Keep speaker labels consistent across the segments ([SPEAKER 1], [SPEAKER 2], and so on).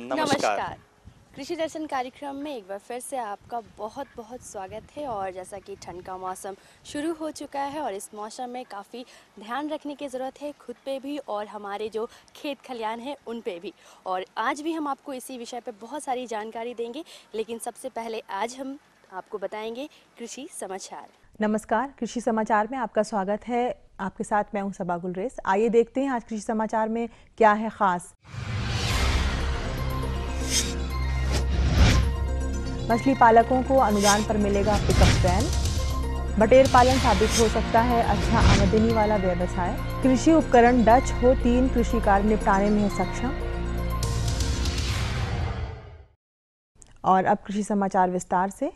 [SPEAKER 1] नमस्कार।
[SPEAKER 2] कृषि दर्शन कार्यक्रम में एक बार फिर से आपका बहुत बहुत स्वागत है। और जैसा कि ठंड का मौसम शुरू हो चुका है और इस मौसम में काफ़ी ध्यान रखने की ज़रूरत है, खुद पे भी और हमारे जो खेत खलियान हैं उन पे भी। और आज भी हम आपको इसी विषय पे बहुत सारी जानकारी देंगे, लेकिन सबसे पहले आज हम आपको बताएंगे कृषि समाचार।
[SPEAKER 3] नमस्कार, कृषि समाचार में आपका स्वागत है। आपके साथ मैं हूं सबा गुलरेज। आइए देखते हैं आज कृषि समाचार में क्या है खास। मछली पालकों को अनुदान पर मिलेगा पिकअप वैन। बटेर पालन साबित हो सकता है अच्छा आमदनी वाला व्यवसाय। कृषि उपकरण डच हो 3 कृषि कार्य निपटाने में है सक्षम। और अब कृषि समाचार विस्तार से।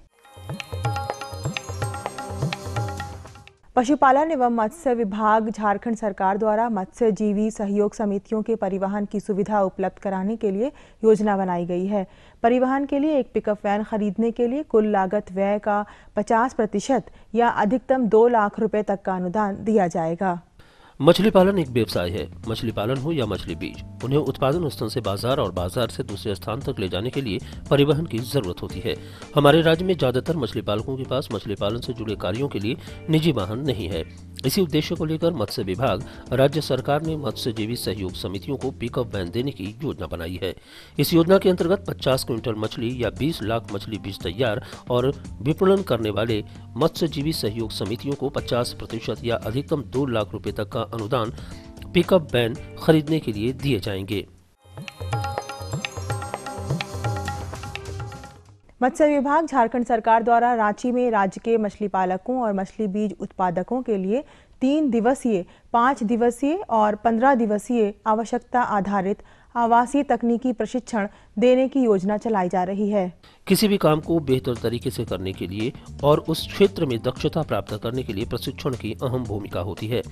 [SPEAKER 3] पशुपालन एवं मत्स्य विभाग झारखंड सरकार द्वारा मत्स्य जीवी सहयोग समितियों के परिवहन की सुविधा उपलब्ध कराने के लिए योजना बनाई गई है। परिवहन के लिए एक पिकअप वैन खरीदने के लिए कुल लागत व्यय का 50% या अधिकतम 2 लाख रुपए तक का अनुदान दिया जाएगा।
[SPEAKER 1] मछली पालन एक व्यवसाय है। मछली पालन हो या मछली बीज, उन्हें उत्पादन स्थल से बाजार और बाजार से दूसरे स्थान तक ले जाने के लिए परिवहन की जरूरत होती है। हमारे राज्य में ज्यादातर मछली पालकों के पास मछली पालन से जुड़े कार्यों के लिए निजी वाहन नहीं है। इसी उद्देश्य को लेकर मत्स्य विभाग राज्य सरकार ने मत्स्यजीवी सहयोग समितियों को पिकअप वैन देने की योजना बनाई है। इस योजना के अंतर्गत 50 क्विंटल मछली या 20 लाख मछली बीज तैयार और विपणन करने वाले मत्स्यजीवी सहयोग समितियों को 50% या अधिकतम 2 लाख रुपए तक का अनुदान पिकअप वैन खरीदने के लिए दिए जाएंगे।
[SPEAKER 3] मत्स्य विभाग झारखंड सरकार द्वारा रांची में राज्य के मछली पालकों और मछली बीज उत्पादकों के लिए 3 दिवसीय, 5 दिवसीय और 15 दिवसीय आवश्यकता आधारित आवासीय तकनीकी प्रशिक्षण देने की योजना चलाई जा रही है।
[SPEAKER 1] किसी भी काम को बेहतर तरीके से करने के लिए और उस क्षेत्र में दक्षता प्राप्त करने के लिए प्रशिक्षण की अहम भूमिका होती है।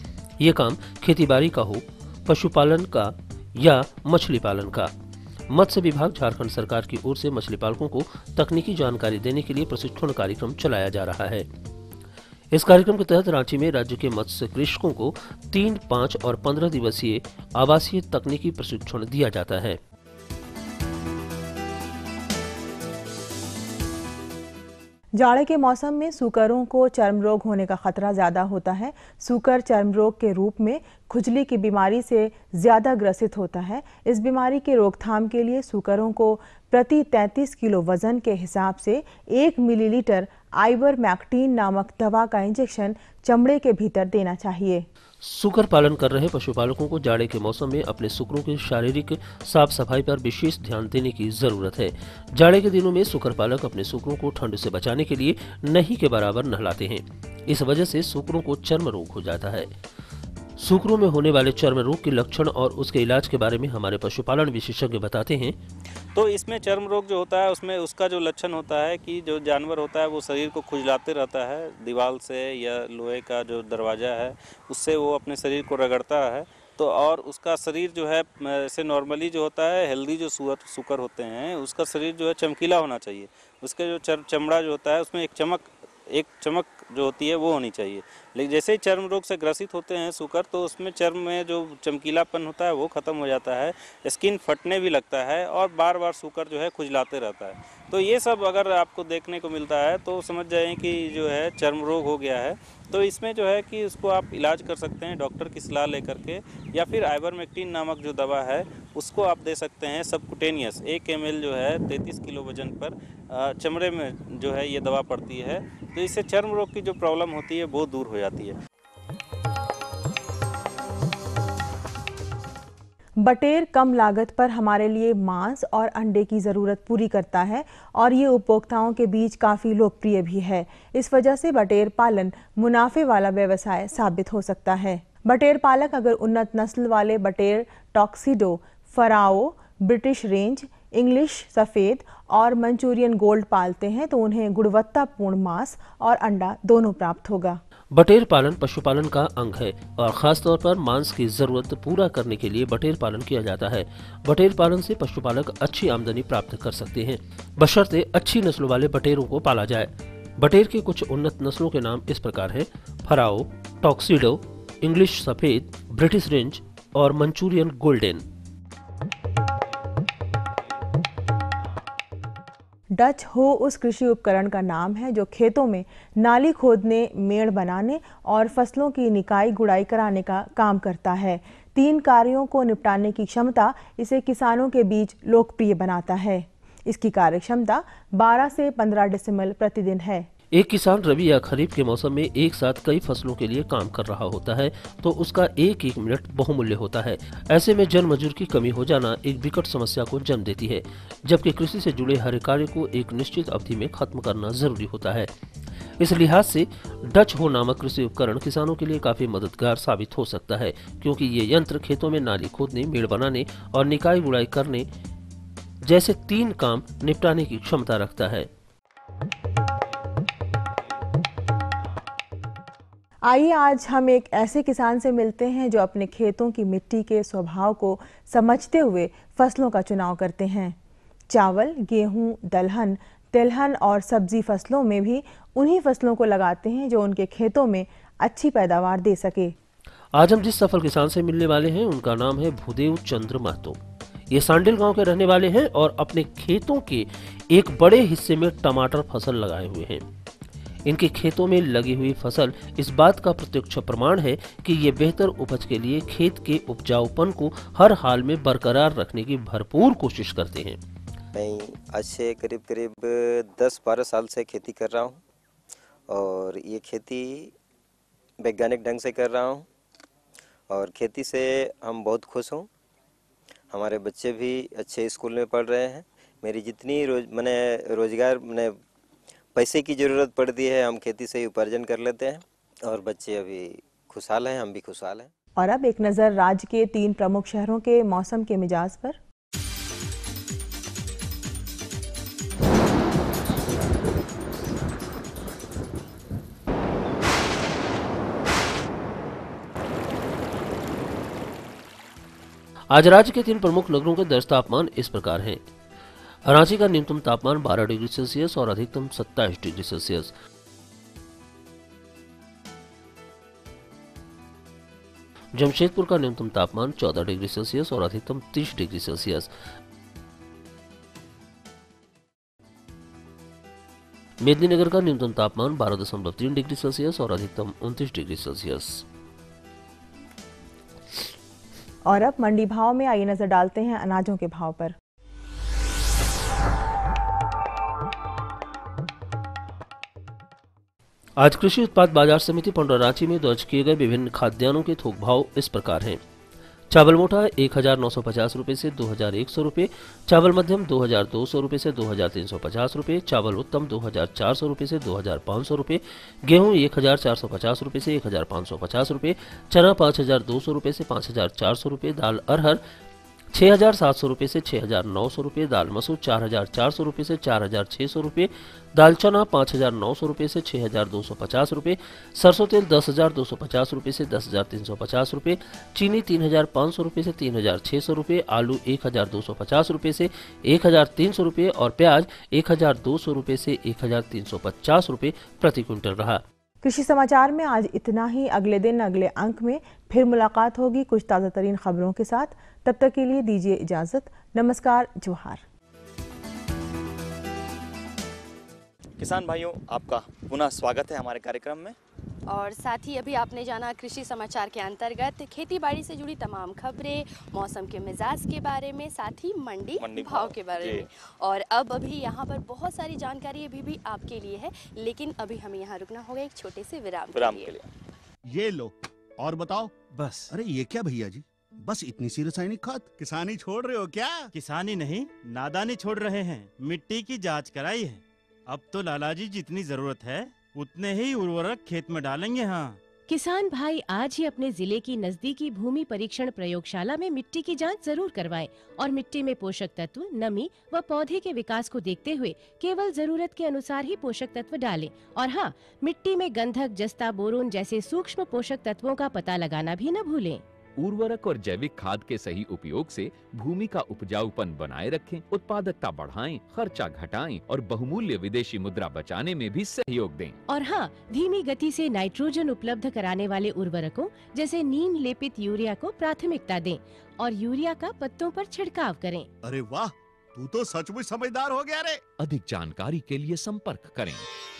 [SPEAKER 1] ये काम खेतीबाड़ी का हो, पशुपालन का या मछली पालन का। मत्स्य विभाग झारखंड सरकार की ओर से मछली पालकों को तकनीकी जानकारी देने के लिए प्रशिक्षण कार्यक्रम चलाया जा रहा है। इस कार्यक्रम के तहत रांची में राज्य के मत्स्य कृषकों को 3, 5 और 15 दिवसीय आवासीय तकनीकी प्रशिक्षण दिया जाता है।
[SPEAKER 3] जाड़े के मौसम में सूकरों को चर्म रोग होने का खतरा ज्यादा होता है। सूकर चर्म रोग के रूप में खुजली की बीमारी से ज्यादा ग्रसित होता है। इस बीमारी के रोकथाम के लिए सूकरों को प्रति 33 किलो वजन के हिसाब से 1 मिलीलीटर आइवरमैक्टिन नामक दवा का इंजेक्शन चमड़े के भीतर देना चाहिए।
[SPEAKER 1] सूकर पालन कर रहे पशुपालकों को जाड़े के मौसम में अपने सूकरों की शारीरिक साफ सफाई पर विशेष ध्यान देने की जरूरत है। जाड़े के दिनों में सूकर पालक अपने सूकरों को ठंड से बचाने के लिए नहीं के बराबर नहलाते हैं। इस वजह से सूकरों को चर्म रोग हो जाता है। सूकरों में होने वाले चर्म रोग के लक्षण और उसके इलाज के बारे में हमारे पशुपालन विशेषज्ञ बताते हैं।
[SPEAKER 4] तो इसमें चर्म रोग जो होता है उसमें उसका जो लक्षण होता है कि जो जानवर होता है वो शरीर को खुजलाते रहता है, दीवार से या लोहे का जो दरवाज़ा है उससे वो अपने शरीर को रगड़ता है। तो और उसका शरीर जो है से नॉर्मली जो होता है हेल्दी जो सूकर होते हैं उसका शरीर जो है चमकीला होना चाहिए। उसके जो चमड़ा जो होता है उसमें एक चमक जो होती है वो होनी चाहिए। लेकिन जैसे ही चर्म रोग से ग्रसित होते हैं सूकर तो उसमें चर्म में जो चमकीलापन होता है वो ख़त्म हो जाता है, स्किन फटने भी लगता है और बार बार सूकर जो है खुजलाते रहता है। तो ये सब अगर आपको देखने को मिलता है तो समझ जाएं कि जो है चर्म रोग हो गया है। तो इसमें जो है कि उसको आप इलाज कर सकते हैं डॉक्टर की सलाह लेकर के, या फिर आइवरमेक्टिन नामक जो दवा है उसको आप दे सकते हैं सबकुटेनियस। 1 ml जो है 33 किलो वजन पर चमड़े में जो है ये दवा पड़ती है। तो इससे चर्म रोग की जो प्रॉब्लम होती है वो दूर हो जाती है।
[SPEAKER 3] बटेर कम लागत पर हमारे लिए मांस और अंडे की ज़रूरत पूरी करता है और ये उपभोक्ताओं के बीच काफ़ी लोकप्रिय भी है। इस वजह से बटेर पालन मुनाफे वाला व्यवसाय साबित हो सकता है। बटेर पालक अगर उन्नत नस्ल वाले बटेर टॉक्सिडो, फराओ, ब्रिटिश रेंज, इंग्लिश सफ़ेद और मंचूरियन गोल्ड पालते हैं तो उन्हें गुणवत्तापूर्ण मांस और अंडा दोनों प्राप्त होगा।
[SPEAKER 1] बटेर पालन पशुपालन का अंग है और खास तौर पर मांस की जरूरत पूरा करने के लिए बटेर पालन किया जाता है। बटेर पालन से पशुपालक अच्छी आमदनी प्राप्त कर सकते हैं, बशर्ते अच्छी नस्लों वाले बटेरों को पाला जाए। बटेर की कुछ उन्नत नस्लों के नाम इस प्रकार हैं: फराओ, टॉक्सिडो, इंग्लिश सफेद, ब्रिटिश रेंज और मंचूरियन गोल्डन।
[SPEAKER 3] डच हो उस कृषि उपकरण का नाम है जो खेतों में नाली खोदने, मेड़ बनाने और फसलों की निकाई गुड़ाई कराने का काम करता है। 3 कार्यों को निपटाने की क्षमता इसे किसानों के बीच लोकप्रिय बनाता है। इसकी कार्यक्षमता 12 से 15 डेसिमल प्रतिदिन है।
[SPEAKER 1] एक किसान रबी या खरीफ के मौसम में एक साथ कई फसलों के लिए काम कर रहा होता है तो उसका एक एक मिनट बहुमूल्य होता है। ऐसे में जन मजदूर की कमी हो जाना एक विकट समस्या को जन्म देती है, जबकि कृषि से जुड़े हर कार्य को एक निश्चित अवधि में खत्म करना जरूरी होता है। इस लिहाज से डच हो नामक कृषि उपकरण किसानों के लिए काफी मददगार साबित हो सकता है, क्योंकि ये यंत्र खेतों में नाली खोदने, मेड़ बनाने और निकाई गुड़ाई करने जैसे 3 काम निपटाने की क्षमता रखता है।
[SPEAKER 3] आइए आज हम एक ऐसे किसान से मिलते हैं जो अपने खेतों की मिट्टी के स्वभाव को समझते हुए फसलों का चुनाव करते हैं। चावल, गेहूं, दलहन, तिलहन और सब्जी फसलों में भी उन्हीं फसलों को लगाते हैं जो उनके खेतों में अच्छी पैदावार दे सके।
[SPEAKER 1] आज हम जिस सफल किसान से मिलने वाले हैं उनका नाम है भूदेव चंद्र महतो। ये सांडिल गांव के रहने वाले हैं और अपने खेतों के एक बड़े हिस्से में टमाटर फसल लगाए हुए हैं। इनके खेतों में लगी हुई फसल इस बात का प्रत्यक्ष प्रमाण है कि ये बेहतर उपज के लिए खेत के उपजाऊपन को हर हाल में बरकरार रखने की भरपूर कोशिश करते हैं।
[SPEAKER 5] मैं आज से करीब 10-12 साल से खेती कर रहा हूँ और ये खेती वैज्ञानिक ढंग से कर रहा हूँ और खेती से हम बहुत खुश हूँ। हमारे बच्चे भी अच्छे स्कूल में पढ़ रहे हैं। मेरी जितनी रोजगार पैसे की ज़रूरत पड़ती है हम खेती से ही उपार्जन कर लेते हैं और बच्चे अभी खुशहाल हैं, हम भी खुशहाल हैं।
[SPEAKER 3] और अब एक नज़र राज्य के 3 प्रमुख शहरों के मौसम के मिजाज पर।
[SPEAKER 1] आज राज्य के 3 प्रमुख नगरों के दर्ज तापमान इस प्रकार हैं। रांची का न्यूनतम तापमान 12 डिग्री सेल्सियस और अधिकतम 27 डिग्री सेल्सियस। जमशेदपुर का न्यूनतम तापमान 14 डिग्री सेल्सियस और अधिकतम 30 डिग्री सेल्सियस। मेदिनीनगर का न्यूनतम तापमान 12.3 डिग्री सेल्सियस और अधिकतम 29 डिग्री सेल्सियस।
[SPEAKER 3] और अब मंडी भाव में आइए नजर डालते हैं अनाजों के भाव पर।
[SPEAKER 1] आज कृषि उत्पाद बाजार समिति पंडरा रांची में दर्ज किए गए विभिन्न खाद्यान्नों के थोक भाव इस प्रकार हैं। चावल मोटा 1950 रुपए से 2100 रुपए, चावल मध्यम 2200 रुपए से 2350 रुपए, चावल उत्तम 2400 रुपए से 2500 रुपए, गेहूं 1450 रुपए से 1550 रुपए, चना 5200 रुपए से 5400 रुपए, दाल अरहर 6700 रुपए से 6900 रुपए, दाल मसूर 4400 रुपए से 4600 रुपए, दाल चना 5900 रुपए से 6250 रुपए, सरसों तेल 10250 रुपए से 10350 रुपए, चीनी 3500 रुपए से 3600 रुपए, आलू 1250 रुपए से 1300 रुपए और प्याज 1200 रुपए से 1350 रुपए प्रति क्विंटल रहा।
[SPEAKER 3] कृषि समाचार में आज इतना ही। अगले दिन अगले अंक में फिर मुलाकात होगी कुछ ताज़ा तरीन खबरों के साथ। तब तक के लिए दीजिए इजाजत। नमस्कार, जोहार।
[SPEAKER 6] किसान भाइयों, आपका पुनः स्वागत है हमारे कार्यक्रम में।
[SPEAKER 2] और साथ ही अभी आपने जाना कृषि समाचार के अंतर्गत खेती बाड़ी से जुड़ी तमाम खबरें, मौसम के मिजाज के बारे में, साथ ही मंडी भाव के बारे में। और अब अभी यहाँ पर बहुत सारी जानकारी अभी भी आपके लिए है, लेकिन अभी हमें यहाँ रुकना होगा एक छोटे से विराम के लिए।
[SPEAKER 7] ये लो और बताओ। बस। अरे ये क्या भैया जी, बस इतनी सी रासायनिक खाद? किसानी छोड़ रहे हो क्या?
[SPEAKER 8] किसानी नहीं, नादानी छोड़ रहे हैं। मिट्टी की जांच कराई है। अब तो लालाजी जितनी जरूरत है उतने ही उर्वरक खेत में डालेंगे। हाँ
[SPEAKER 9] किसान भाई, आज ही अपने जिले की नजदीकी भूमि परीक्षण प्रयोगशाला में मिट्टी की जांच जरूर करवाएं और मिट्टी में पोषक तत्व, नमी व पौधे के विकास को देखते हुए केवल जरूरत के अनुसार ही पोषक तत्व डालें। और हाँ, मिट्टी में गंधक, जस्ता, बोरोन जैसे सूक्ष्म पोषक तत्वों का पता लगाना भी न भूलें।
[SPEAKER 10] उर्वरक और जैविक खाद के सही उपयोग से भूमि का उपजाऊपन बनाए रखें, उत्पादकता बढ़ाएं, खर्चा घटाएं और बहुमूल्य विदेशी मुद्रा बचाने में भी सहयोग दें।
[SPEAKER 9] और हाँ, धीमी गति से नाइट्रोजन उपलब्ध कराने वाले उर्वरकों जैसे नीम लेपित यूरिया को प्राथमिकता दें और यूरिया का पत्तों पर छिड़काव करें।
[SPEAKER 7] अरे वाह, तू तो सचमुच समझदार हो गया रे।
[SPEAKER 10] अधिक जानकारी के लिए संपर्क करें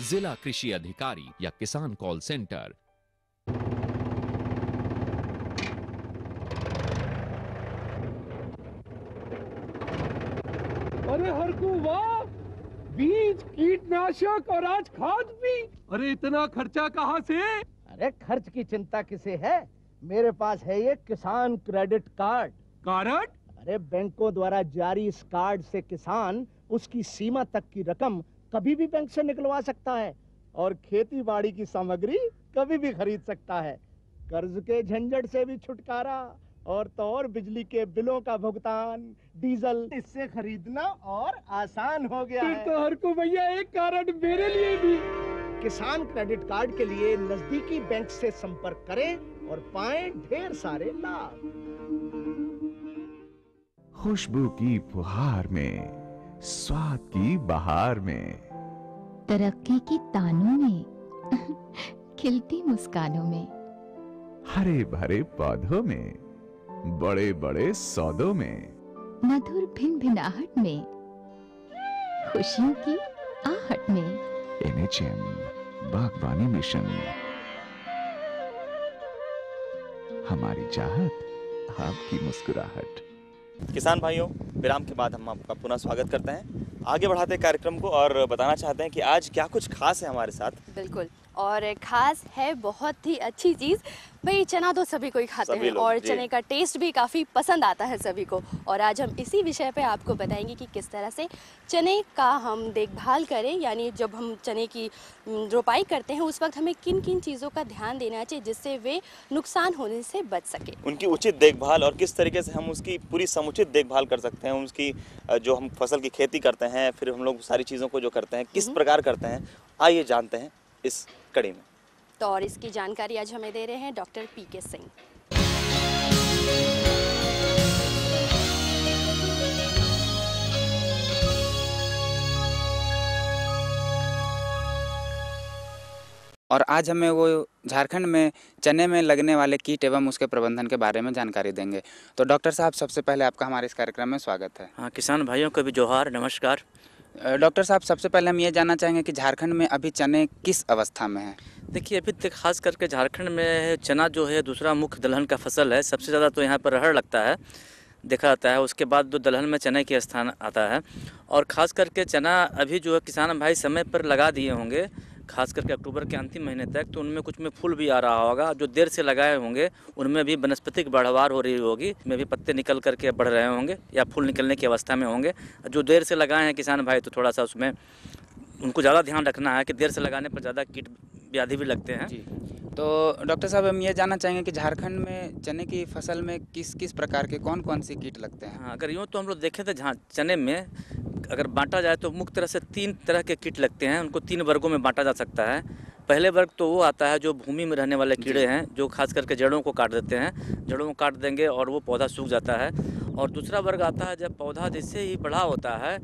[SPEAKER 10] जिला कृषि अधिकारी या किसान कॉल सेंटर।
[SPEAKER 11] अरे हरकू वाह, बीज, कीटनाशक और आज खाद भी। अरे इतना खर्चा कहाँ से?
[SPEAKER 12] अरे खर्च की चिंता किसे है, मेरे पास है ये किसान क्रेडिट कार्ड।
[SPEAKER 11] कार्ड?
[SPEAKER 12] अरे बैंकों द्वारा जारी इस कार्ड से किसान उसकी सीमा तक की रकम कभी भी बैंक से निकलवा सकता है और खेती बाड़ी की सामग्री कभी भी खरीद सकता है। कर्ज के झंझट से भी छुटकारा और तो और बिजली के बिलों का भुगतान, डीजल इससे खरीदना और आसान हो गया है।
[SPEAKER 11] तो हर को भैया एक कार्ड मेरे लिए भी।
[SPEAKER 12] किसान क्रेडिट कार्ड के लिए नजदीकी बैंक से संपर्क करें और पाएं ढेर सारे लाभ।
[SPEAKER 13] खुशबू की फुहार में, स्वाद की बहार में,
[SPEAKER 14] तरक्की की तानों में, खिलती मुस्कानों में,
[SPEAKER 13] हरे भरे पौधों में, बड़े बड़े सौदों में,
[SPEAKER 14] मधुर भिनभिनाहट में, खुशियों की आहट में।
[SPEAKER 13] NHM बागवानी मिशन, हमारी चाहत आपकी मुस्कुराहट।
[SPEAKER 6] किसान भाइयों, विराम के बाद हम आपका पुनः स्वागत करते हैं। आगे बढ़ाते हैं कार्यक्रम को और बताना चाहते हैं कि आज क्या कुछ खास है हमारे साथ।
[SPEAKER 2] बिल्कुल, और खास है बहुत ही अच्छी चीज़। भाई चना तो सभी कोई खाते हैं और चने का टेस्ट भी काफ़ी पसंद आता है सभी को। और आज हम इसी विषय पे आपको बताएंगे कि किस तरह से चने का हम देखभाल करें, यानी जब हम चने की रोपाई करते हैं उस वक्त हमें किन किन चीज़ों का ध्यान देना चाहिए जिससे वे नुकसान होने से बच सके।
[SPEAKER 6] उनकी उचित देखभाल और किस तरीके से हम उसकी पूरी समुचित देखभाल कर सकते हैं, उसकी जो हम फसल की खेती करते हैं, फिर हम लोग सारी चीज़ों को जो करते हैं किस प्रकार करते हैं, आइए जानते हैं इस कड़ी में।
[SPEAKER 2] तो और इसकी जानकारी आज हमें दे रहे हैं डॉक्टर PK सिंह।
[SPEAKER 15] और आज हमें वो झारखंड में चने में लगने वाले कीट एवं उसके प्रबंधन के बारे में जानकारी देंगे। तो डॉक्टर साहब, सबसे पहले आपका हमारे इस कार्यक्रम में स्वागत है।
[SPEAKER 16] हाँ, किसान भाइयों को भी जोहार, नमस्कार।
[SPEAKER 15] डॉक्टर साहब, सबसे पहले हम ये जानना चाहेंगे कि झारखंड में अभी चने किस अवस्था में हैं?
[SPEAKER 16] देखिए, अभी तक खास करके झारखंड में चना जो है दूसरा मुख्य दलहन का फसल है। सबसे ज़्यादा तो यहाँ पर अरहर लगता है, देखा जाता है। उसके बाद जो दलहन में चने के स्थान आता है। और ख़ास करके चना अभी जो है किसान भाई समय पर लगा दिए होंगे, खास करके अक्टूबर के अंतिम महीने तक, तो उनमें कुछ में फूल भी आ रहा होगा। जो देर से लगाए होंगे उनमें भी वनस्पतिक बढ़वार हो रही होगी, उसमें भी पत्ते निकल करके बढ़ रहे होंगे या फूल निकलने की अवस्था में होंगे। जो देर से लगाए हैं किसान भाई, तो थोड़ा सा उसमें उनको ज़्यादा ध्यान रखना है कि देर से लगाने पर ज़्यादा कीट व्याधि भी लगते हैं।
[SPEAKER 15] जी। तो डॉक्टर साहब, हम ये जानना चाहेंगे कि झारखंड में चने की फसल में किस किस प्रकार के कौन कौन से कीट लगते हैं?
[SPEAKER 16] हाँ, अगर यूँ तो हम लोग देखें तो जहाँ चने में अगर बांटा जाए तो मुख्य तरह से 3 तरह के कीट लगते हैं। उनको 3 वर्गों में बांटा जा सकता है। पहले वर्ग तो वो आता है जो भूमि में रहने वाले कीड़े हैं, जो खास करके जड़ों को काट देते हैं। जड़ों को काट देंगे और वो पौधा सूख जाता है। और दूसरा वर्ग आता है जब पौधा जैसे ही बड़ा होता है,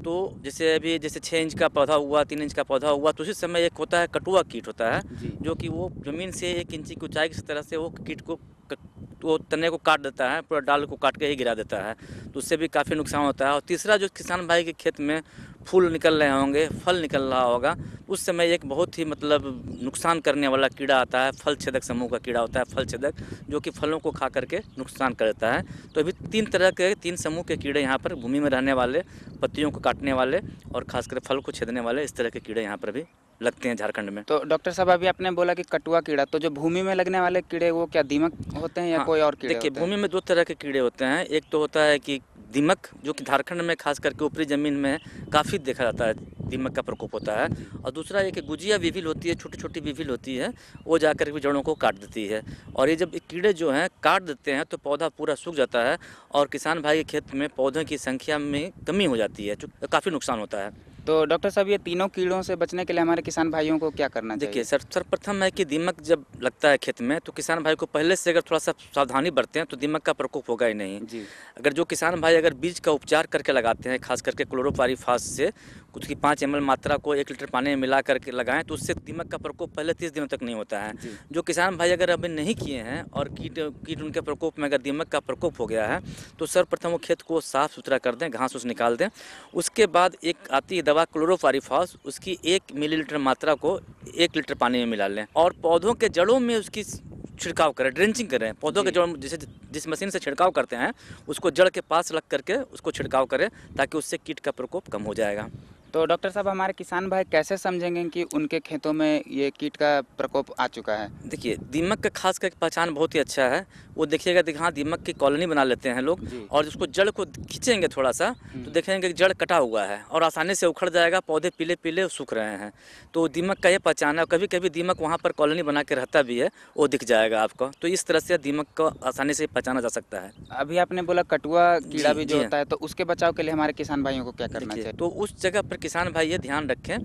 [SPEAKER 16] तो जैसे 6 इंच का पौधा हुआ, 3 इंच का पौधा हुआ, तो उसी समय एक होता है कटुआ कीट होता है, जो कि वो ज़मीन से 1 इंच की ऊंचाई की तरह से वो कीट को वो तने को काट देता है, पूरा डाल को काट के ही गिरा देता है। तो उससे भी काफ़ी नुकसान होता है। और तीसरा, जो किसान भाई के खेत में फूल निकल रहे होंगे, फल निकल रहा होगा, उस समय एक बहुत ही मतलब नुकसान करने वाला कीड़ा आता है, फल छेदक समूह का कीड़ा होता है, फल छेदक, जो कि फलों को खा करके नुकसान कर देता है। तो अभी 3 तरह के 3 समूह के कीड़े यहाँ पर, भूमि में रहने वाले, पत्तियों को काटने वाले और खासकर फल को छेदने वाले, इस तरह के कीड़े यहाँ पर भी लगते हैं झारखंड में।
[SPEAKER 15] तो डॉक्टर साहब, अभी आपने बोला कि कटुआ कीड़ा, तो जो भूमि में लगने वाले कीड़े वो क्या दीमक होते हैं या कोई और कीड़े?
[SPEAKER 16] देखिए, भूमि में 2 तरह के कीड़े होते हैं। एक तो होता है कि दीमक, जो कि झारखंड में खास करके ऊपरी ज़मीन में काफ़ी देखा जाता है, दीमक का प्रकोप होता है। और दूसरा एक गुजिया विभिल होती है, छोटी छोटी विभिल होती है, वो जाकर भी जड़ों को काट देती है। और ये जब कीड़े जो हैं काट देते हैं तो पौधा पूरा सूख जाता है और किसान भाई के खेत में पौधों की संख्या में कमी हो जाती है, जो काफ़ी नुकसान होता है।
[SPEAKER 15] तो डॉक्टर साहब, ये तीनों कीड़ों से बचने के लिए हमारे किसान भाइयों को क्या करना चाहिए?
[SPEAKER 16] देखिए, सर्वप्रथम है कि दीमक जब लगता है खेत में, तो किसान भाई को पहले से अगर थोड़ा सा सावधानी बरतें तो दीमक का प्रकोप होगा ही नहीं जी। अगर जो किसान भाई अगर बीज का उपचार करके लगाते हैं, खास करके क्लोरोपाइरीफास से, उसकी 5 ml मात्रा को 1 लीटर पानी में मिला करके लगाएं तो उससे दीमक का प्रकोप पहले 30 दिनों तक नहीं होता है। जो किसान भाई अगर अभी नहीं किए हैं और कीट उनके प्रकोप में अगर दीमक का प्रकोप हो गया है तो सर्वप्रथम वो खेत को साफ़ सुथरा कर दें, घास उस निकाल दें। उसके बाद एक आती है दवा क्लोरोपाइरीफॉस, उसकी 1 मिलीलीटर मात्रा को 1 लीटर पानी में मिला लें और पौधों के जड़ों में उसकी छिड़काव करें, ड्रेंचिंग करें। पौधों के जड़ जैसे जिस मशीन से छिड़काव करते हैं उसको जड़ के पास रख करके उसको छिड़काव करें ताकि उससे कीट का प्रकोप कम हो जाएगा।
[SPEAKER 15] तो डॉक्टर साहब, हमारे किसान भाई कैसे समझेंगे कि उनके खेतों में ये कीट का प्रकोप आ चुका है?
[SPEAKER 16] देखिए, दीमक का खास कर पहचान बहुत ही अच्छा है। वो देखिएगा हाँ दीमक की कॉलोनी बना लेते हैं लोग और उसको जड़ को खींचेंगे थोड़ा सा तो देखेंगे कि जड़ कटा हुआ है और आसानी से उखड़ जाएगा, पौधे पीले पीले सूख रहे हैं। तो दीमक का ये पहचान है। कभी कभी दीमक वहाँ पर कॉलोनी बना के रहता भी है, वो दिख जाएगा आपको। तो इस तरह से दीमक को आसानी से पहचाना जा सकता है।
[SPEAKER 15] अभी आपने बोला कटुआ कीड़ा भी जो होता है, तो उसके बचाव के लिए हमारे किसान भाइयों को क्या करना चाहिए?
[SPEAKER 16] तो उस जगह पर किसान भाई ये ध्यान रखें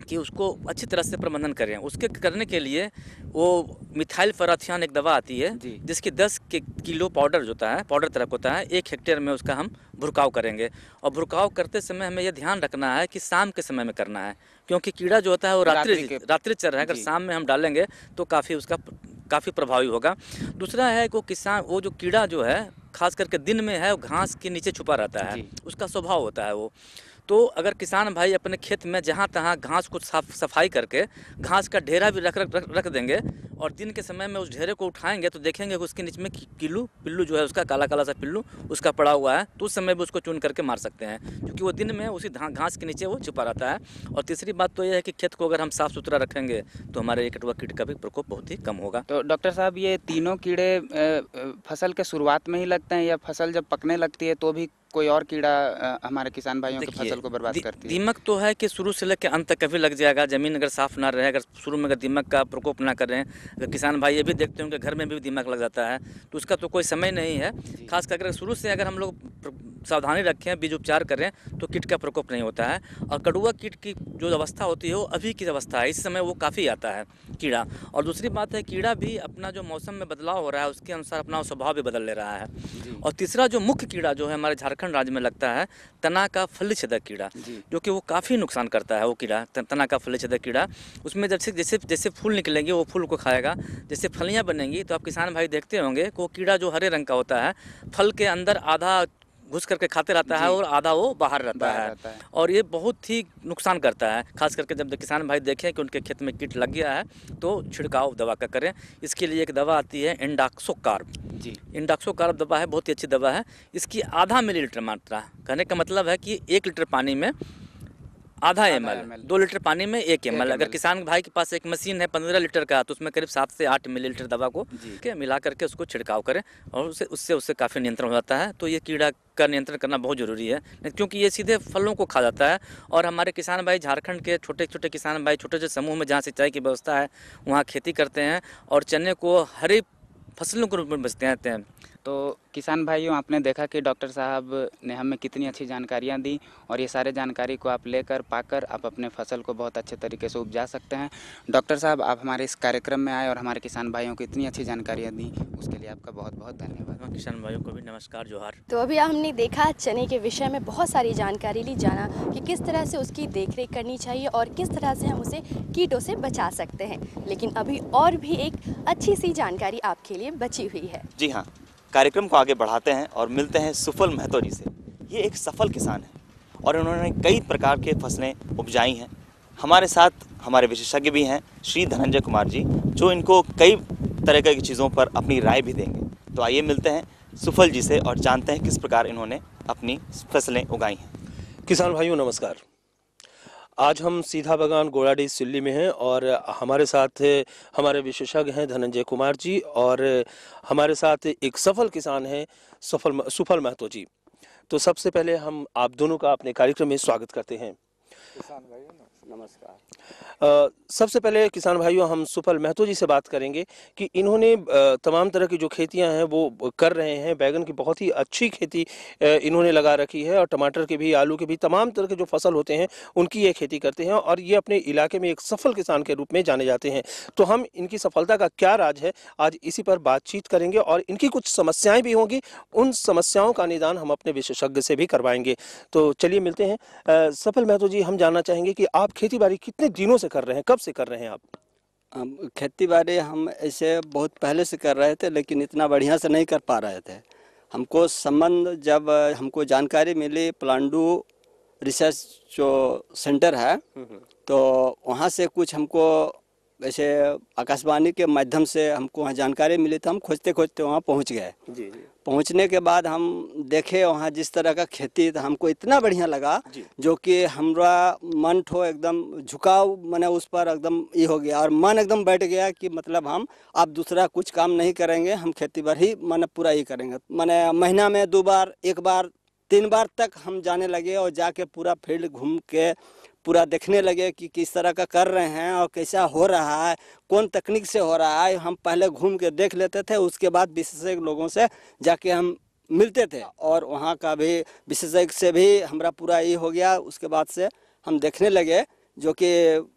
[SPEAKER 16] कि उसको अच्छी तरह से प्रबंधन करें। उसके करने के लिए वो मिथाइल फराथियान एक दवा आती है जिसकी 10 किलो पाउडर होता है, पाउडर तरह होता है, 1 हेक्टेयर में उसका हम भुरकाव करेंगे। और भुरकाव करते समय हमें यह ध्यान रखना है कि शाम के समय में करना है, क्योंकि कीड़ा जो होता है वो रात्रि चर है। अगर शाम में हम डालेंगे तो काफ़ी प्रभावी होगा। दूसरा है कि वो जो कीड़ा जो है खास करके दिन में है वो घास के नीचे छुपा रहता है, उसका स्वभाव होता है वो। तो अगर किसान भाई अपने खेत में जहाँ तहाँ घास को सफाई करके घास का ढेरा भी रख देंगे और दिन के समय में उस ढेरे को उठाएंगे तो देखेंगे कि उसके नीचे में पिल्लू जो है उसका काला काला सा पिल्लू उसका पड़ा हुआ है, तो उस समय भी उसको चुन करके मार सकते हैं, क्योंकि वो दिन में उसी घास के नीचे वो छुपा रहता है। और तीसरी बात तो यह है कि खेत को अगर हम साफ़ सुथरा रखेंगे तो हमारे कटुआ कीट का भी प्रकोप बहुत ही कम होगा।
[SPEAKER 15] तो डॉक्टर साहब, ये तीनों कीड़े फसल के शुरुआत में ही लगते हैं या फसल जब पकने लगती है तो भी कोई और कीड़ा हमारे किसान भाइयों की फसल को बर्बाद करती है?
[SPEAKER 16] दीमक तो है कि शुरू से लेकर अंत तक कभी लग जाएगा। ज़मीन अगर साफ़ ना रहे, अगर शुरू में अगर दीमक का प्रकोप ना करें, अगर किसान भाई ये भी देखते हैं कि घर में भी दीमक लग जाता है तो उसका तो कोई समय नहीं है। खास करके शुरू से अगर हम लोग सावधानी रखें, बीज उपचार करें तो कीट का प्रकोप नहीं होता है। और कड़ुआ कीट की जो अवस्था होती है वो अभी की अवस्था है, इस समय वो काफ़ी आता है कीड़ा। और दूसरी बात है कीड़ा भी अपना जो मौसम में बदलाव हो रहा है उसके अनुसार अपना स्वभाव भी बदल ले रहा है। और तीसरा जो मुख्य कीड़ा जो है हमारे झारखंड राज्य में लगता है तना का फली छेदक कीड़ा, जो कि वो काफ़ी नुकसान करता है। वो कीड़ा तना का फली छेदक कीड़ा, उसमें जैसे फूल निकलेंगे वो फूल को खाएगा, जैसे फलियाँ बनेंगी तो आप किसान भाई देखते होंगे कि वो कीड़ा जो हरे रंग का होता है फल के अंदर आधा घुस करके खाते रहता है और आधा वो बाहर रहता है और ये बहुत ही नुकसान करता है। खास करके जब किसान भाई देखें कि उनके खेत में कीट लग गया है तो छिड़काव दवा का करें। इसके लिए एक दवा आती है इंडाक्सोकार्ब। इंडाक्सोकार्ब दवा है, बहुत ही अच्छी दवा है। इसकी आधा मिलीलीटर मात्रा, कहने का मतलब है कि 1 लीटर पानी में आधा ml, 2 लीटर पानी में 1 ml। अगर किसान भाई के पास एक मशीन है 15 लीटर का तो उसमें करीब 7 से 8 मिलीलीटर दवा को मिला करके उसको छिड़काव करें और उससे काफ़ी नियंत्रण हो जाता है। तो ये कीड़ा का नियंत्रण करना बहुत ज़रूरी है, क्योंकि ये सीधे फलों को खा जाता है। और हमारे किसान भाई झारखंड के छोटे छोटे किसान भाई छोटे छोटे समूह में जहाँ सिंचाई की व्यवस्था है वहाँ खेती करते हैं और चने को हरी फसलों के रूप में बेचते हैं।
[SPEAKER 15] तो किसान भाइयों, आपने देखा कि डॉक्टर साहब ने हमें कितनी अच्छी जानकारियाँ दी और ये सारे जानकारी को आप लेकर पाकर आप अपने फसल को बहुत अच्छे तरीके से उपजा सकते हैं। डॉक्टर साहब, आप हमारे इस कार्यक्रम में आए और हमारे किसान भाइयों को इतनी अच्छी जानकारियाँ दी, उसके लिए आपका बहुत बहुत धन्यवाद।
[SPEAKER 16] किसान भाइयों को भी नमस्कार, जोहार।
[SPEAKER 2] तो अभी हमने देखा चने के विषय में बहुत सारी जानकारी ली, जाना कि किस तरह से उसकी देखरेख करनी चाहिए और किस तरह से हम उसे कीटों से बचा सकते हैं। लेकिन अभी और भी एक अच्छी सी जानकारी आपके लिए बची हुई है।
[SPEAKER 6] जी हाँ, कार्यक्रम को आगे बढ़ाते हैं और मिलते हैं सुफल महतो जी से। ये एक सफल किसान है और उन्होंने कई प्रकार के फसलें उपजाई हैं। हमारे साथ हमारे विशेषज्ञ भी हैं श्री धनंजय कुमार जी, जो इनको कई तरह की चीज़ों पर अपनी राय भी देंगे। तो आइए मिलते हैं सुफल जी से और जानते हैं किस प्रकार इन्होंने अपनी फसलें उगाई हैं।
[SPEAKER 1] किसान भाइयों नमस्कार। आज हम सीधा बगान गोड़ाडी सिल्ली में हैं और हमारे साथ हमारे विशेषज्ञ हैं धनंजय कुमार जी और हमारे साथ एक सफल किसान हैं सुफल महतो जी। तो सबसे पहले हम आप दोनों का अपने कार्यक्रम में स्वागत करते हैं।
[SPEAKER 17] किसान भाइयों नमस्कार।
[SPEAKER 1] सबसे पहले किसान भाइयों हम सुफल महतो जी से बात करेंगे कि इन्होंने तमाम तरह की जो खेतियां हैं वो कर रहे हैं। बैगन की बहुत ही अच्छी खेती इन्होंने लगा रखी है और टमाटर की भी, आलू की भी, तमाम तरह के जो फसल होते हैं उनकी ये खेती करते हैं और ये अपने इलाके में एक सफल किसान के रूप में जाने जाते हैं। तो हम इनकी सफलता का क्या राज है, आज इसी पर बातचीत करेंगे और इनकी कुछ समस्याएं भी होंगी, उन समस्याओं का निदान हम अपने विशेषज्ञ से भी करवाएंगे। तो चलिए मिलते हैं। सफल महतो जी, हम जानना चाहेंगे कि आप खेती बाड़ी कितने दिनों से कर रहे हैं, कब से कर रहे हैं आप?
[SPEAKER 17] हम खेती बाड़ी हम ऐसे बहुत पहले से कर रहे थे, लेकिन इतना बढ़िया से नहीं कर पा रहे थे। हमको संबंध जब हमको जानकारी मिली पलांडू रिसर्च जो सेंटर है, तो वहाँ से कुछ हमको वैसे आकाशवाणी के माध्यम से हमको वहाँ जानकारी मिली, तो हम खोजते खोजते वहाँ पहुँच गए।
[SPEAKER 1] जी।
[SPEAKER 17] पहुँचने के बाद हम देखे वहाँ जिस तरह का खेती, तो हमको इतना बढ़िया लगा जो कि हमारा मन ठो एकदम झुकाव मैंने उस पर एकदम ये हो गया और मन एकदम बैठ गया कि मतलब हम अब दूसरा कुछ काम नहीं करेंगे, हम खेती बाड़ी मैंने पूरा ये करेंगे। मैंने महीना में 2 बार, 1 बार, 3 बार तक हम जाने लगे और जाके पूरा फील्ड घूम के पूरा देखने लगे कि किस तरह का कर रहे हैं और कैसा हो रहा है, कौन तकनीक से हो रहा है। हम पहले घूम के देख लेते थे, उसके बाद विशेषज्ञ लोगों से जाके हम मिलते थे और वहाँ का भी विशेषज्ञ से भी हमारा पूरा ये हो गया। उसके बाद से हम देखने लगे जो कि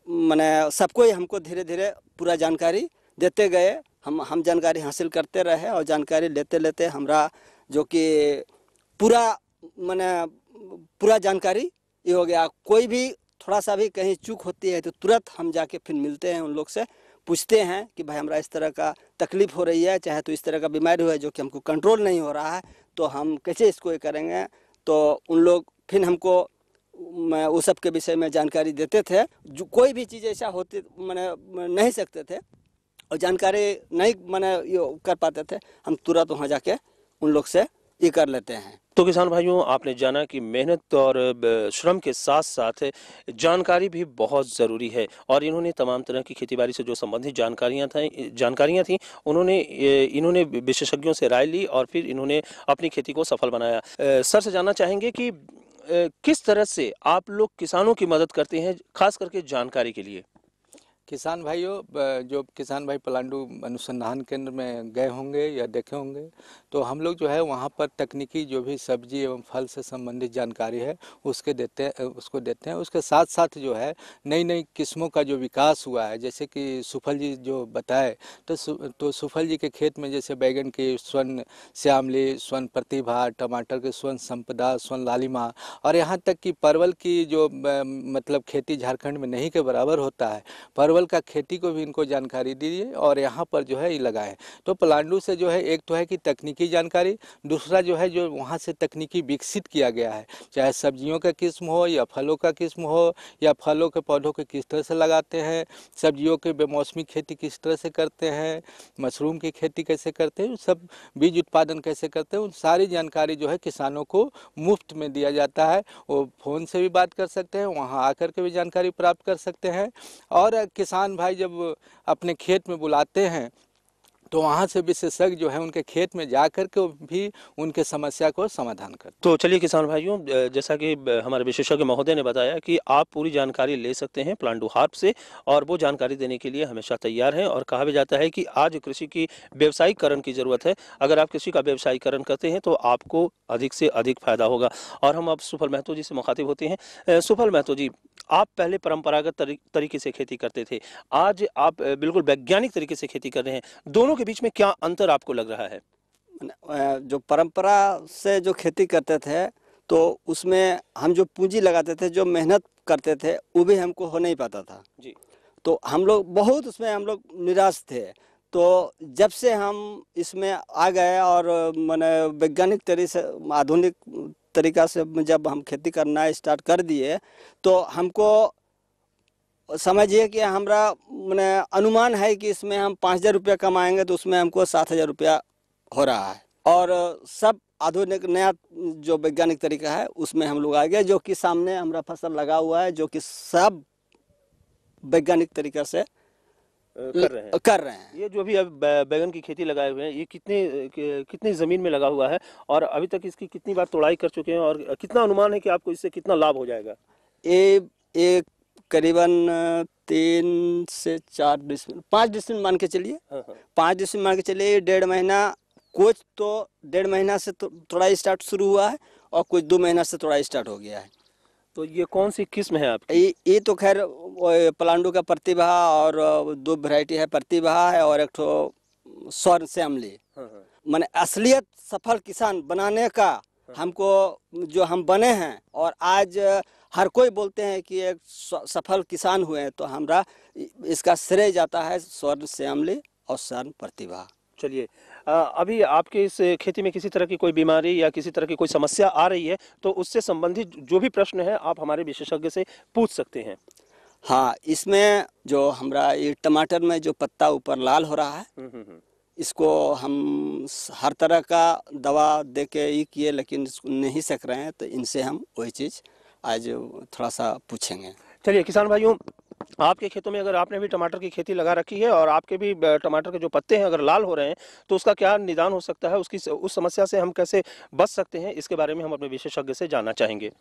[SPEAKER 17] मैंने सबको ही हमको धीरे धीरे पूरा जानकारी देते गए। हम जानकारी हासिल करते रहे और जानकारी लेते लेते हमारा जो कि पूरा मैंने पूरा जानकारी ये हो गया। कोई भी थोड़ा सा भी कहीं चूक होती है तो तुरंत हम जाके फिर मिलते हैं, उन लोग से पूछते हैं कि भाई हमारा इस तरह का तकलीफ हो रही है, चाहे तो इस तरह का बीमारी हो है जो कि हमको कंट्रोल नहीं हो रहा है, तो हम कैसे इसको ये करेंगे। तो उन लोग फिर हमको उस सब के विषय में जानकारी देते थे। जो कोई भी चीज़ ऐसा होती मैंने नहीं सकते थे और जानकारी नहीं मैंने ये कर पाते थे, हम तुरंत वहाँ जाके उन लोग से ये कर लेते हैं।
[SPEAKER 1] तो किसान भाइयों, आपने जाना कि मेहनत और श्रम के साथ साथ जानकारी भी बहुत ज़रूरी है और इन्होंने तमाम तरह की खेतीबाड़ी से जो संबंधित जानकारियां थी इन्होंने विशेषज्ञों से राय ली और फिर इन्होंने अपनी खेती को सफल बनाया। सर से जानना चाहेंगे कि किस तरह से आप लोग किसानों की मदद करते हैं, खास करके जानकारी के लिए?
[SPEAKER 18] किसान भाइयों, जो किसान भाई पलांडू अनुसंधान केंद्र में गए होंगे या देखे होंगे, तो हम लोग जो है वहाँ पर तकनीकी जो भी सब्जी एवं फल से संबंधित जानकारी है उसको देते हैं। उसके साथ साथ जो है नई नई किस्मों का जो विकास हुआ है, जैसे कि सुफल जी जो बताए, तो सुफल जी के खेत में जैसे बैगन की स्वर्ण श्यामली, स्वर्ण प्रतिभा, टमाटर के स्वर्ण संपदा, स्वर्ण लालिमा और यहाँ तक कि परवल की जो मतलब खेती झारखंड में नहीं के बराबर होता है, परवल का खेती को भी इनको जानकारी दीजिए और यहाँ पर जो है ये लगाएं। तो पलांडू से जो है एक तो है कि तकनीकी जानकारी, दूसरा जो है जो वहाँ से तकनीकी विकसित किया गया है, चाहे सब्जियों का किस्म हो या फलों का किस्म हो, या फलों के पौधों को किस तरह से लगाते हैं, सब्जियों के बेमौसमी खेती किस तरह से करते हैं, मशरूम की खेती कैसे करते हैं, सब बीज उत्पादन कैसे करते हैं, उन सारी जानकारी जो है किसानों को मुफ्त में दिया जाता है। वो फ़ोन से भी बात कर सकते हैं, वहाँ आकर के भी जानकारी प्राप्त कर सकते हैं और किसान भाई जब अपने खेत में बुलाते हैं तो वहाँ से विशेषज्ञ जो है उनके खेत में जाकर के भी उनके समस्या को समाधान करते हैं।
[SPEAKER 1] तो चलिए किसान भाइयों, जैसा कि हमारे विशेषज्ञ महोदय ने बताया कि आप पूरी जानकारी ले सकते हैं पलांडू हार्ब से और वो जानकारी देने के लिए हमेशा तैयार हैं और कहा भी जाता है कि आज कृषि की व्यावसायीकरण की ज़रूरत है। अगर आप कृषि का व्यावसायीकरण करते हैं तो आपको अधिक से अधिक फायदा होगा। और हम अब सुफल महतो जी से मुखातिब होते हैं। सुफल महतो जी, आप पहले परंपरागत तरीके से खेती करते थे, आज आप बिल्कुल वैज्ञानिक तरीके से खेती कर रहे हैं, दोनों के बीच में क्या अंतर आपको लग रहा है?
[SPEAKER 17] जो परंपरा से जो खेती करते थे तो उसमें हम जो पूंजी लगाते थे, जो मेहनत करते थे, वो भी हमको हो नहीं पाता था
[SPEAKER 1] जी।
[SPEAKER 17] तो हम लोग बहुत उसमें हम लोग निराश थे। तो जब से हम इसमें आ गए और मैंने वैज्ञानिक तरीके से, आधुनिक तरीका से जब हम खेती करना स्टार्ट कर दिए, तो हमको समझिए कि हमारा मैंने अनुमान है कि इसमें हम 5,000 रुपया कमाएंगे तो उसमें हमको 7,000 रुपया हो रहा है। और सब आधुनिक नया जो वैज्ञानिक तरीका है उसमें हम लोग आ गए, जो कि सामने हमारा फसल लगा हुआ है, जो कि सब वैज्ञानिक तरीका से कर रहे हैं।
[SPEAKER 1] ये जो अभी बैगन की खेती लगाए हुए हैं, ये कितनी ज़मीन में लगा हुआ है और अभी तक इसकी कितनी बार तोड़ाई कर चुके हैं और कितना अनुमान है कि आपको इससे कितना लाभ हो जाएगा?
[SPEAKER 17] ये एक करीबन 3 से 4 डिसमिल 5 डिसमिल मान के चलिए। 5 डिसमिल मान के चलिए। 1.5 महीना, कुछ तो 1.5 महीना से थोड़ा स्टार्ट शुरू हुआ है और कुछ 2 महीना से थोड़ा स्टार्ट हो गया है।
[SPEAKER 1] तो ये कौन सी किस्म है आपकी?
[SPEAKER 17] ये तो खैर पलांडू का प्रतिभा और 2 वैरायटी है, प्रतिभा है और एक ठो स्वर्ण श्यामली। मैंने असलियत सफल किसान बनाने का हमको जो हम बने हैं और आज हर कोई बोलते हैं कि एक सफल किसान हुए हैं, तो हमरा इसका श्रेय जाता है स्वर्ण श्यामली और स्वर्ण प्रतिभा।
[SPEAKER 1] चलिए, अभी आपके इस खेती में किसी तरह की कोई बीमारी या किसी तरह की कोई समस्या आ रही है तो उससे संबंधित जो भी प्रश्न है आप हमारे विशेषज्ञ से पूछ सकते हैं।
[SPEAKER 17] हाँ, इसमें जो हमरा ये टमाटर में जो पत्ता ऊपर लाल हो रहा है, इसको हम हर तरह का दवा दे के ही किए लेकिन इसको नहीं सक रहे हैं, तो इनसे हम वही चीज़ आज थोड़ा सा पूछेंगे।
[SPEAKER 1] चलिए किसान भाइयों, आपके खेतों में अगर आपने भी टमाटर की खेती लगा रखी है और आपके भी टमाटर के जो पत्ते हैं अगर लाल हो रहे हैं तो उसका क्या निदान हो सकता है, उस समस्या से हम कैसे बच सकते हैं, इसके बारे में हम अपने विशेषज्ञ से जानना चाहेंगे।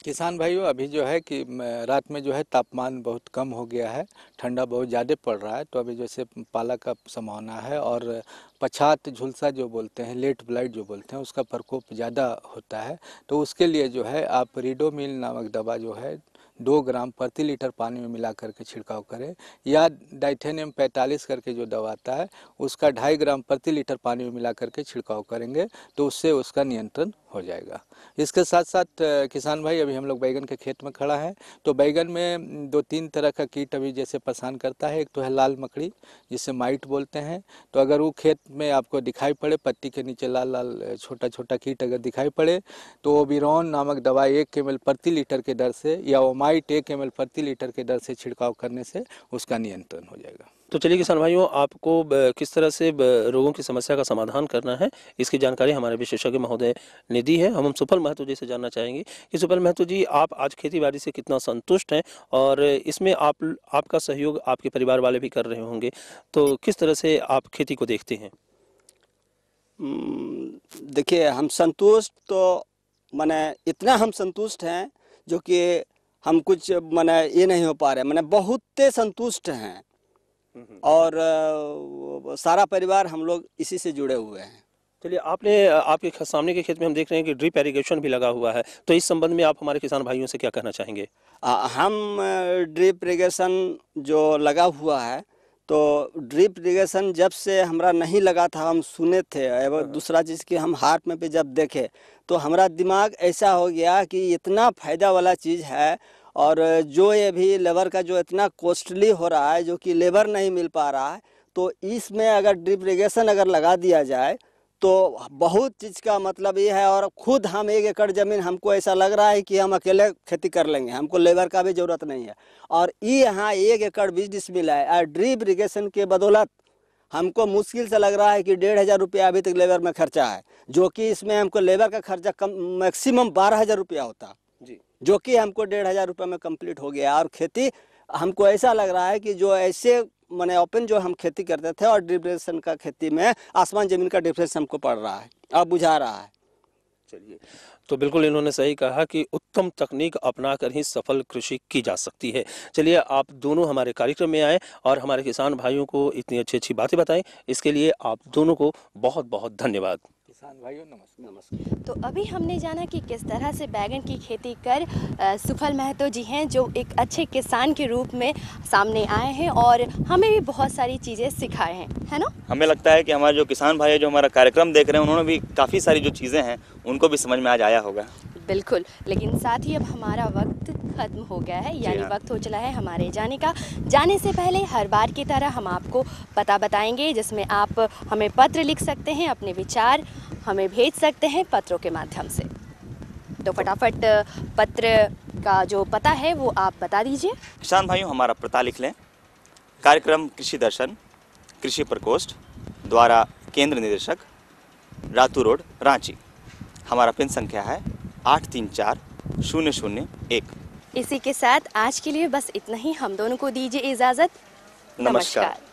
[SPEAKER 18] किसान भाइयों, अभी जो है कि रात में जो है तापमान बहुत कम हो गया है, ठंडा बहुत ज़्यादा पड़ रहा है, तो अभी जैसे पाला का संभावना है और पछात झुलसा जो बोलते हैं, लेट ब्लाइट जो बोलते हैं, उसका प्रकोप ज़्यादा होता है। तो उसके लिए जो है आप रीडोमिल नामक दवा जो है 2 ग्राम प्रति लीटर पानी में मिला करके छिड़काव करें, या डाइथेनियम 45 करके जो दवा आता है उसका 2.5 ग्राम प्रति लीटर पानी में मिला करके छिड़काव करेंगे तो उससे उसका नियंत्रण हो जाएगा। इसके साथ साथ किसान भाई, अभी हम लोग बैगन के खेत में खड़ा है, तो बैगन में 2-3 तरह का कीट अभी जैसे परेशान करता है। एक तो है लाल मकड़ी जिसे माइट बोलते हैं, तो अगर वो खेत में आपको दिखाई पड़े, पत्ती के नीचे लाल लाल छोटा छोटा कीट अगर दिखाई पड़े तो ओबिरॉन नामक दवा 1 ml प्रति लीटर के दर से या ओमाइट 1 ml प्रति लीटर के दर से छिड़काव करने से उसका नियंत्रण हो जाएगा।
[SPEAKER 1] तो चलिए किसान भाइयों, आपको किस तरह से रोगों की समस्या का समाधान करना है इसकी जानकारी हमारे विशेषज्ञ महोदय ने दी है। हम सुफल महतो जी से जानना चाहेंगे कि सुफल महतो जी, आप आज खेती बाड़ी से कितना संतुष्ट हैं और इसमें आपका सहयोग आपके परिवार वाले भी कर रहे होंगे, तो किस तरह से आप खेती को देखते हैं?
[SPEAKER 17] देखिए, हम संतुष्ट तो माने इतना हम संतुष्ट हैं जो कि हम कुछ माने ये नहीं हो पा रहे, माने बहुत संतुष्ट हैं और सारा परिवार हम लोग इसी से जुड़े हुए हैं।
[SPEAKER 1] चलिए, आपके सामने के खेत में हम देख रहे हैं कि ड्रिप इरिगेशन भी लगा हुआ है, तो इस संबंध में आप हमारे किसान भाइयों से क्या कहना चाहेंगे?
[SPEAKER 17] हम ड्रिप इरिगेशन जो लगा हुआ है, तो ड्रिप इरिगेशन जब से हमरा नहीं लगा था, हम सुने थे, एवं दूसरा चीज़ कि हम हाथ में पे जब देखे तो हमारा दिमाग ऐसा हो गया कि इतना फ़ायदा वाला चीज़ है और जो ये भी लेबर का जो इतना कॉस्टली हो रहा है, जो कि लेबर नहीं मिल पा रहा है, तो इसमें अगर ड्रिप इरिगेशन अगर लगा दिया जाए तो बहुत चीज़ का मतलब ये है। और खुद हम 1 एकड़ ज़मीन हमको ऐसा लग रहा है कि हम अकेले खेती कर लेंगे, हमको लेबर का भी ज़रूरत नहीं है। और ये यहाँ 1 एकड़ 20 डिसमिल है और ड्रिप इरिगेशन के बदौलत हमको मुश्किल से लग रहा है कि 1,500 रुपया अभी तक लेबर में खर्चा है, जो कि इसमें हमको लेबर का खर्चा कम मैक्सिमम 12,000 रुपया होता जी, जो कि हमको 1,500 रुपये में कंप्लीट हो गया। और खेती हमको ऐसा लग रहा है कि जो ऐसे मैंने ओपन जो हम खेती करते थे और ड्रिप इरिगेशन का खेती में आसमान ज़मीन का डिफरेंस हमको पड़ रहा है, अब बुझा रहा है।
[SPEAKER 1] चलिए, तो बिल्कुल इन्होंने सही कहा कि उत्तम तकनीक अपनाकर ही सफल कृषि की जा सकती है। चलिए, आप दोनों हमारे कार्यक्रम में आए और हमारे किसान भाइयों को इतनी अच्छी बातें बताएं, इसके लिए आप दोनों को बहुत बहुत धन्यवाद।
[SPEAKER 18] किसान भाइयों नमस्कार।
[SPEAKER 2] तो अभी हमने जाना कि किस तरह से बैगन की खेती कर सुफल महतो जी हैं, जो एक अच्छे किसान के रूप में सामने आए हैं और हमें भी बहुत सारी चीज़ें सिखाए हैं, है ना?
[SPEAKER 6] हमें लगता है कि हमारे जो किसान भाई जो हमारा कार्यक्रम देख रहे हैं, उन्होंने भी काफ़ी सारी जो चीज़ें हैं उनको भी समझ में आज आया होगा।
[SPEAKER 2] बिल्कुल, लेकिन साथ ही अब हमारा वक्त खत्म हो गया है, यानी वक्त हो चला है हमारे जाने का। जाने से पहले हर बार की तरह हम आपको पता बताएंगे, जिसमें आप हमें पत्र लिख सकते हैं, अपने विचार हमें भेज सकते हैं पत्रों के माध्यम से। तो फटाफट पत्र का जो पता है वो आप बता दीजिए।
[SPEAKER 6] किसान भाइयों, हमारा पता लिख लें। कार्यक्रम कृषि दर्शन, कृषि प्रकोष्ठ द्वारा केंद्र निदेशक, रातू रोड, रांची। हमारा पिन संख्या है 834001।
[SPEAKER 2] इसी के साथ आज के लिए बस इतना ही। हम दोनों को दीजिए इजाज़त।
[SPEAKER 6] नमस्कार।